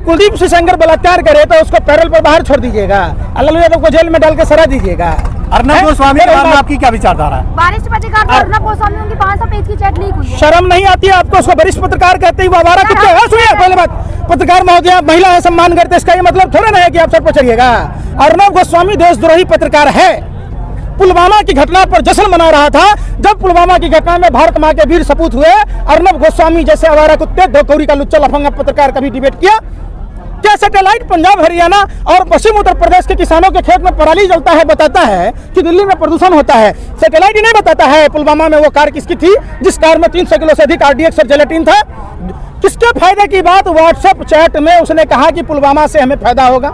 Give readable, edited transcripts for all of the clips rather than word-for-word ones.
कुलदीप सिंह सेंगर बलात्कार करे तो उसको पैरोल पर बाहर छोड़ दीजिएगा, लालू यादव को जेल में डाल के सजा दीजिएगा। अर्नब गोस्वामी के बारे में आपकी क्या विचारधारा है? वरिष्ठ पत्रकार अर्नब गोस्वामी, उनकी 500 पेज की चैट लीक हुई है। शर्म नहीं आती है आपको? उसको वरिष्ठ पत्रकार कहते ही वो आवारा कुत्ते है? सुनिए पहले बात, पत्रकार महोदय महिला है, सम्मान करते, इसका ये मतलब थोड़ा ना है कि आप सर पर चढ़िएगा। अर्नब गोस्वामी देशद्रोही पत्रकार है। पुलवामा की घटना पर जश्न मना रहा था। जब पुलवामा की घटना में भारत मां के वीर सपूत हुए, अर्नब गोस्वामी जैसे आवारा कुत्ते, दो कौड़ी का लुच्चा लफंगा पत्रकार कभी डिबेट किया? क्या सैटेलाइट पंजाब हरियाणा और पश्चिम उत्तर प्रदेश के किसानों के खेत में पराली जलता है बताता है कि दिल्ली में प्रदूषण होता है? सैटेलाइट ही नहीं बताता है पुलवामा में वो कार किसकी थी जिस कार में 300 किलो से अधिक आरडीएक्स और जेलेटिन था? किसके फायदे की बात? व्हाट्सएप चैट में उसने कहा कि पुलवामा से हमें फायदा होगा।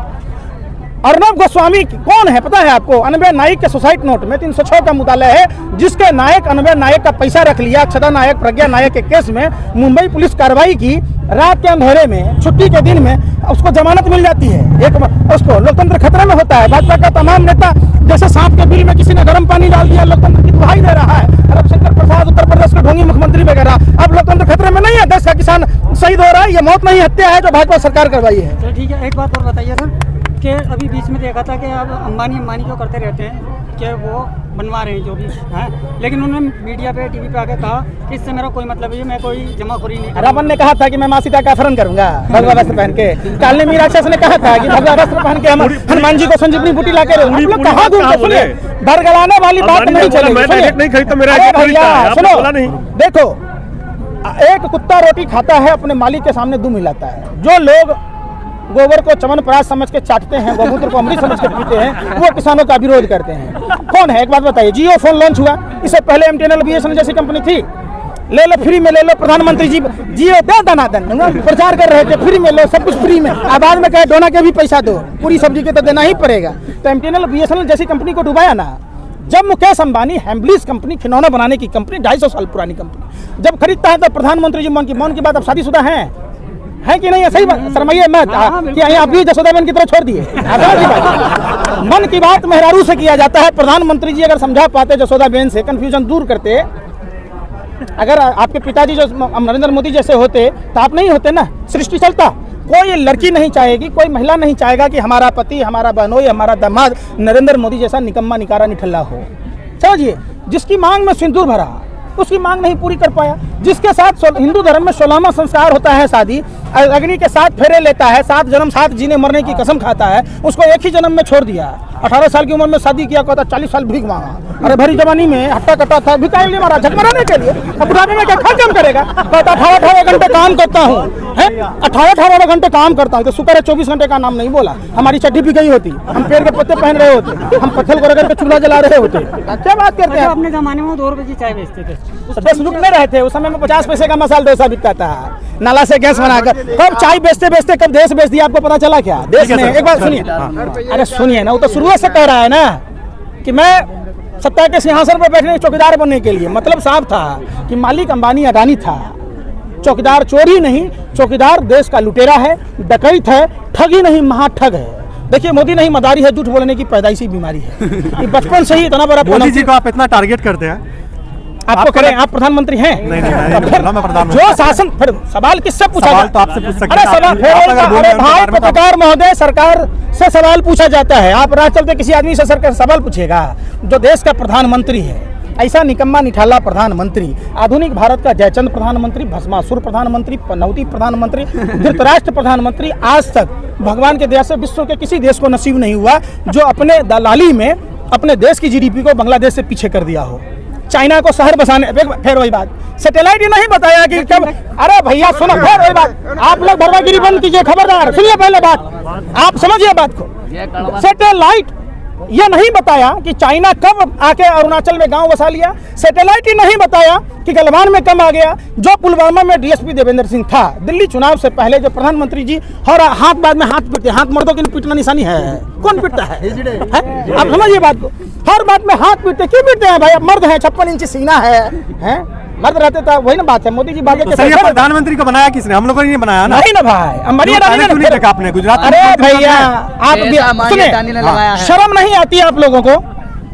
अर्नब गोस्वामी कौन है पता है आपको? अनबे नायक के सुसाइड नोट में 306 का मुताला है, जिसके नायक अनबे नायक का पैसा रख लिया अक्षता नायक प्रज्ञा नायक के केस में मुंबई पुलिस कार्रवाई की। रात के अंधेरे में, छुट्टी के दिन में उसको जमानत मिल जाती है। एक उसको लोकतंत्र खतरे में होता है। भाजपा का तमाम नेता जैसे सांप के बिल में किसी ने गर्म पानी डाल दिया, लोकतंत्र की दुहाई दे रहा है। रविशंकर प्रसाद उत्तर प्रदेश के ढोंगी मुख्यमंत्री वगैरह। अब लोकतंत्र खतरे में नहीं है, देश का किसान शहीद हो रहा है। ये मौत नहीं हत्या है जो भाजपा सरकार करवाई है। चलो ठीक है, एक बात और बताइए सर कि अभी बीच में देखा था कि अब अंबानी जो करते रहते हैं कि वो बनवा रहे हैं जो भी हैं, लेकिन उन्होंने मीडिया पे टीवी पे आके कहा कि इससे मेरा कोई मतलब नहीं, मैं कोई जमाखोरी नहीं। रावण ने कहा था कि मैं माँ सीता का अपहरण करूंगा भगवा वस्त्र पहन के। कालने मीरा राक्षस ने कहा था कि भगवा वस्त्र पहन के हम हनुमान जी को संजीवनी बूटी ला के कहा सुनिए, भरगलाने वाली बात नहीं चलेगी। सुनो देखो, एक कुत्ता रोटी खाता है, अपने मालिक के सामने दुम हिलाता है। जो लोग गोबर को चमनप्राश समझ के चाटते हैं, गोमूत्र को अमृत समझ के पीते हैं, वो किसानों का विरोध करते हैं। कौन है? एक बात बताइए, जियो फोन लॉन्च हुआ, इससे पहले MTNL BSNL जैसी कंपनी थी। ले लो फ्री में ले लो, प्रधानमंत्री जी जियो दे दनादन प्रचार कर रहे थे, फ्री में लो, सब कुछ फ्री में। आबाद में कहे डोना के भी पैसा दो, पूरी सब्जी के तो देना ही पड़ेगा। तो MTNL BSNL जैसी कंपनी को डुबाया ना। जब मुकेश अंबानी हैम्बलिस कंपनी, खिलौना बनाने की कंपनी, 250 साल पुरानी कंपनी, जब खरीदता है तो प्रधानमंत्री जी मन की बात, अब शादीशुदा है कि नहीं है? सही बात, शर्माइए मत कि आप भी जसोदाबेन की तरह छोड़ दिए। मन की बात मेहरारू से किया जाता है। प्रधानमंत्री जी अगर समझा पाते जसोदाबेन से, कंफ्यूजन दूर करते, अगर आपके पिताजी जो नरेंद्र मोदी जैसे होते तो आप नहीं होते ना, सृष्टि चलता। कोई लड़की नहीं चाहेगी, कोई महिला नहीं चाहेगा कि हमारा पति, हमारा बहनोई, हमारा दामाद नरेंद्र मोदी जैसा निकम्मा निकारा निठल्ला हो। समझिए, जिसकी मांग में सिंदूर भरा उसकी मांग नहीं पूरी कर पाया, जिसके साथ हिंदू धर्म में 16वां संस्कार होता है शादी, अग्नि के साथ फेरे लेता है, 7 जन्म 7 जीने मरने की कसम खाता है, उसको एक ही जन्म में छोड़ दिया। 18 साल की उम्र में शादी किया, कहता 40 साल भीख मांगा। अरे भरी जवानी में हट्टा कट्टा था, भिखारी नहीं मारा, झकमराने के लिए। अब बुढ़ापे में क्या खर्च करेगा? कहता 18 घंटे काम करता हूँ, 18 घंटे काम करता हूँ। तो शुक्र है 24 घंटे का नाम नहीं बोला, हमारी चड्डी भी गई होती, हम पेड़ के पत्ते पहन रहे होते, हम पत्थर को रगड़ के चूल्हा जला रहे होते। क्या बात करते हैं? अपने जमाने में 2 रुपए की चाय बेचते थे, दस रुक में रहे थे। उस समय में 50 पैसे का मसाला डोसा बिकता था, नाला से गैस बनाकर। कब चाय बेचते बेचते कब देश बेच दिया, आपको पता चला क्या? देश में एक बात सुनिए, अरे सुनिए ना, वो तो शुरुआत से कह रहा है ना कि मैं सत्ता के सिंहासन पर बैठने चौकीदार बनने के लिए। मतलब साफ था कि मालिक अंबानी अडानी था। चौकीदार चोर ही नहीं, चौकीदार देश का लुटेरा है, डकैत है, ठग ही नहीं महाठग है। देखिए, मोदी नहीं मदारी है, झूठ बोलने की पैदाइशी बीमारी है। बचपन से ही इतना बड़ा। मोदी जी को आप इतना टारगेट करते हैं, आपको करें, आप प्रधानमंत्री हैं? नहीं, जो शासन, फिर सवाल किससे पूछा सवाल तो आपसे पूछ सकते हैं? अरे भाई पत्रकार महोदय, सरकार से सवाल पूछा जाता है। आप राह चलते किसी आदमी से सरकार सवाल पूछेगा जो देश का प्रधानमंत्री है? ऐसा निकम्मा निठाला प्रधानमंत्री, आधुनिक भारत का जयचंद प्रधानमंत्री, भस्मासुर प्रधानमंत्री, पनौती प्रधानमंत्री, धृतराष्ट्र प्रधानमंत्री, आज तक भगवान के दया से विश्व के किसी देश को नसीब नहीं हुआ जो अपने दलाली में अपने देश की GDP को बांग्लादेश से पीछे कर दिया हो। चाइना को शहर बसाने, फिर वही बात, सैटेलाइट ही नहीं बताया कि कब। अरे भैया सुनो, फिर वही बात, आप लोग भरवागिरी बंद कीजिए, खबरदार सुनिए पहले बात, आप समझिए बात को। सैटेलाइट ये नहीं बताया कि चाइना कब आके अरुणाचल में गांव बसा लिया। सैटेलाइट ही नहीं बताया कि गलवान में कब आ गया। जो पुलवामा में DSP देवेंद्र सिंह था, दिल्ली चुनाव से पहले जो प्रधानमंत्री जी, और हाथ बाद में हाथ पीटते, हाथ मर्दों की पीटना निशानी है, कौन पीटता है? आप समझिए बात को, हर बात में हाथ पीटते, क्यों पीटते हैं भाई? अब मर्द है, 56 इंच सीना है? मर्द रहते तो वही ना बात है। मोदी जी भागे के प्रधानमंत्री को बनाया किसने? हम लोगों ने नहीं बनाया ना। नहीं ना भाई, आपने गुजरात। अरे भैया आप शर्म नहीं आती आप लोगों को?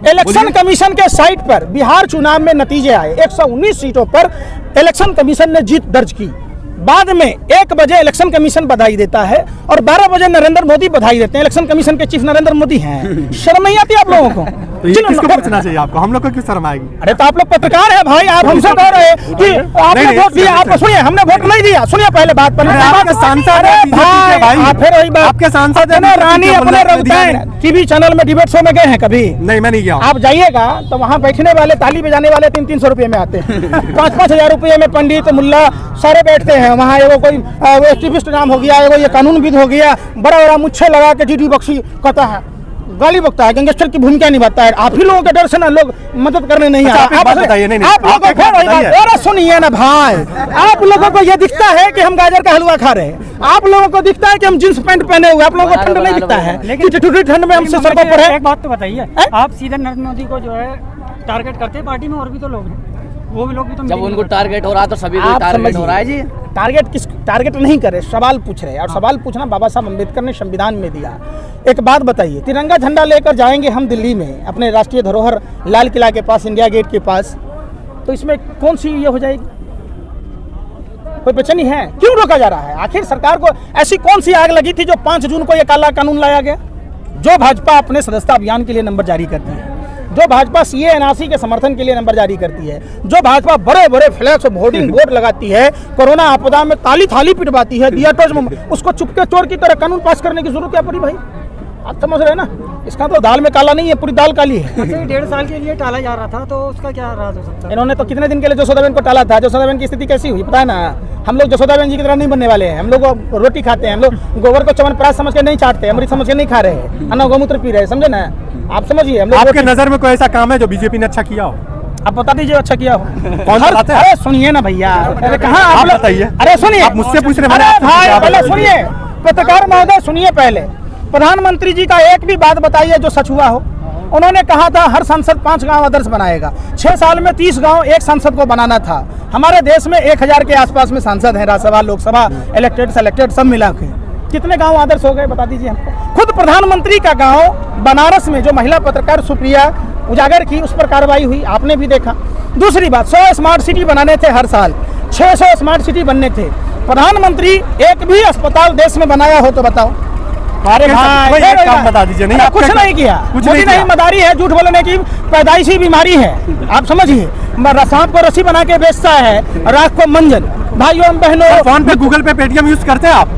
इलेक्शन कमीशन के साइट पर बिहार चुनाव में नतीजे आए, 119 सीटों पर इलेक्शन कमीशन ने जीत दर्ज की। बाद में 1 बजे इलेक्शन कमीशन बधाई देता है और 12 बजे नरेंद्र मोदी बधाई देते हैं। इलेक्शन कमीशन के चीफ नरेंद्र मोदी हैं। शर्म नहीं आती आप लोगों को? तो ये किसको पूछना चाहिए आपको? हम लोग को क्यों शर्म आएगी? अरे तो आप लोग पत्रकार है भाई, आप हमसे कह रहे हैं कि आपने वोट दिया। आपको सुनिए, हमने वोट नहीं दिया। सुनिए पहले बात पर। आपके सांसद हैं भाई, आप फिर वही बात। आपके सांसद हैं रानी अपने टीवी चैनल में डिबेट शो में गए हैं कभी? नहीं, मैं नहीं गया। आप जाइएगा तो वहाँ बैठने वाले, ताली बजाने वाले 300-300 रुपए में आते हैं। 5-5 हजार रुपये में पंडित मुल्ला सारे बैठते हैं वहाँ। एगो कोई एक्टिविस्ट नाम हो गया, एगो ये कानूनविद हो गया, बड़ा बड़ा मुच्छे लगा के जीडी बख्शी कहता है, गाली बकता है, गैंगस्टर की भूमिका निभाता है। आप ही लोगों के डर से ना लोग मदद करने नहीं आ रहे। आप लोगों को सुनिए ना भाई, आप लोगों को ये दिखता है कि हम गाजर का हलवा खा रहे हैं, आप लोगों को दिखता है कि हम जींस पैंट पहने हुए, आप लोगों को ठंड नहीं दिखता है। लेकिन ठंड में हमसे सड़कों पर है। एक बात तो बताइए, आप सीधे नरेंद्र मोदी को जो है टारगेट करते हैं, पार्टी में और भी तो लोग हैं, वो भी लोग भी तो जब उनको टारगेट हो रहा है तो सभी को टारगेट हो रहा है जी। टारगेट नहीं करे, सवाल पूछ रहे हैं। और सवाल पूछना बाबा साहब अम्बेडकर ने संविधान में दिया। एक बात बताइए, तिरंगा झंडा लेकर जाएंगे हम दिल्ली में अपने राष्ट्रीय धरोहर लाल किला के पास, इंडिया गेट के पास, तो इसमें कौन सी ये हो जाएगी? कोई बेचैनी है? क्यों रोका जा रहा है? आखिर सरकार को ऐसी कौन सी आग लगी थी जो 5 जून को ये काला कानून लाया गया? जो भाजपा अपने सदस्यता अभियान के लिए नंबर जारी करती है, जो भाजपा सीए एनआरसी के समर्थन के लिए नंबर जारी करती है, जो भाजपा बड़े बड़े फ्लैक्स होर्डिंग बोर्ड लगाती है, कोरोना आपदा में काली थाली पिटवाती है, दिया टोच, उसको चुपके चोर की तरह कानून पास करने की जरूरत क्या पड़ी भाई? आप समझ रहे हैं ना? इसका तो दाल में काला नहीं है, पूरी दाल काली है। 1.5 साल के लिए टाला जा रहा था, तो उसका क्या राज हो सकता है? इन्होंने तो कितने दिन के लिए जसोदाबेन को टाला था। जसोदाबेन की स्थिति कैसी हुई पता है ना? हम लोग जसोदाबेन जी की तरह नहीं बनने वाले हैं। हम लोग रोटी खाते हैं, हम लोग गोबर को च्यवनप्राश समझ के नहीं चाटते, अमृत समझ के नहीं खा रहे हैं, अन्न गौमूत्र पी रहे हैं, समझे ना? आप समझिए, हम लोग आपके नजर में कोई ऐसा काम है जो बीजेपी ने अच्छा किया हो? आप बता दीजिए अच्छा किया हो। कौन बताते हैं? अरे सुनिए ना भैया, अरे कहाँ आप लोग- बताइए। अरे सुनिए, आप मुझसे पूछ रहे हैं, अरे मैंने आपसे भाई पूछा, पहले आप सुनिए, पत्रकार महोदय सुनिए पहले। प्रधानमंत्री जी का एक भी बात बताइए जो सच हुआ हो। उन्होंने कहा था हर सांसद 5 गांव आदर्श बनाएगा। 6 साल में 30 गांव एक सांसद को बनाना था। हमारे देश में 1000 के आसपास में सांसद हैं, राज्यसभा लोकसभा इलेक्टेड सेलेक्टेड सब मिला के। कितने गांव आदर्श हो गए बता दीजिए हमको। खुद प्रधानमंत्री का गांव बनारस में जो महिला पत्रकार सुप्रिया उजागर की, उस पर कार्रवाई हुई, आपने भी देखा। दूसरी बात, 100 स्मार्ट सिटी बनाने थे हर साल, 600 स्मार्ट सिटी बनने थे। प्रधानमंत्री एक भी अस्पताल देश में बनाया हो तो बताओ। अरे भाई एक काम बता दीजिए। नहीं, कुछ नहीं किया, कुछ मोदी नहीं, मदारी है, झूठ बोलने की पैदाइशी बीमारी है। आप समझिए, सांप को रस्सी बना के बेचता है, राख को मंजन। भाइयों बहनों, फोन पे गूगल पे पेटीएम यूज करते हैं आप?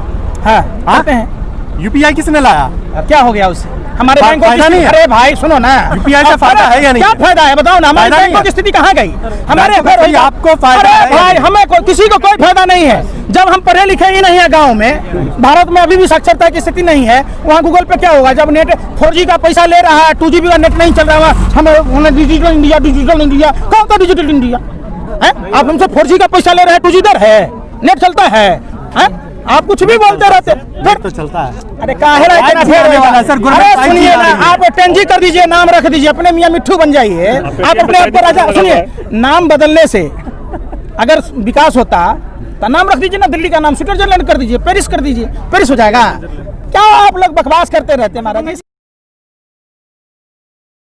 हाँ आते हैं। यूपीआई किसने लाया? क्या हो गया उससे? हमारे बैंक को फायदा नहीं है। अरे भाई सुनो ना, यूपीआई से फायदा है या नहीं? क्या फायदा है बताओ ना? हमारे फायदा बैंकों नहीं की स्थिति कहाँ गई? हमारे बताइए, आपको फायदा है या भाई, नहीं? हमें किसी को कोई फायदा नहीं है। जब हम पढ़े लिखे ही नहीं है गांव में, भारत में अभी भी साक्षरता की स्थिति नहीं है, वहाँ गूगल पे क्या होगा? जब नेट 4G का पैसा ले रहा है, 2GB का नेट नहीं चल रहा है, हमें डिजिटल इंडिया कौन सा डिजिटल इंडिया है? आप हमसे 4G का पैसा ले रहे हैं, 2G दर है, नेट चलता है, आप कुछ भी बोलते रहते फिर तो चलता है। अरे काहे रहा इतना फेर आने वाला है, सर, गुरु अरे भाई सुनिए जी ना, आ रही है। आप 10G कर दीजिए, नाम रख दीजिए, अपने मियां मिट्ठू बन जाइए। आप अपने आप को राजा, सुनिए, नाम बदलने से अगर विकास होता तो नाम रख दीजिए ना, दिल्ली का नाम स्विट्जरलैंड कर दीजिए, पेरिस कर दीजिए, पेरिस हो जाएगा। क्या आप लोग बकवास करते रहते हैं महाराज।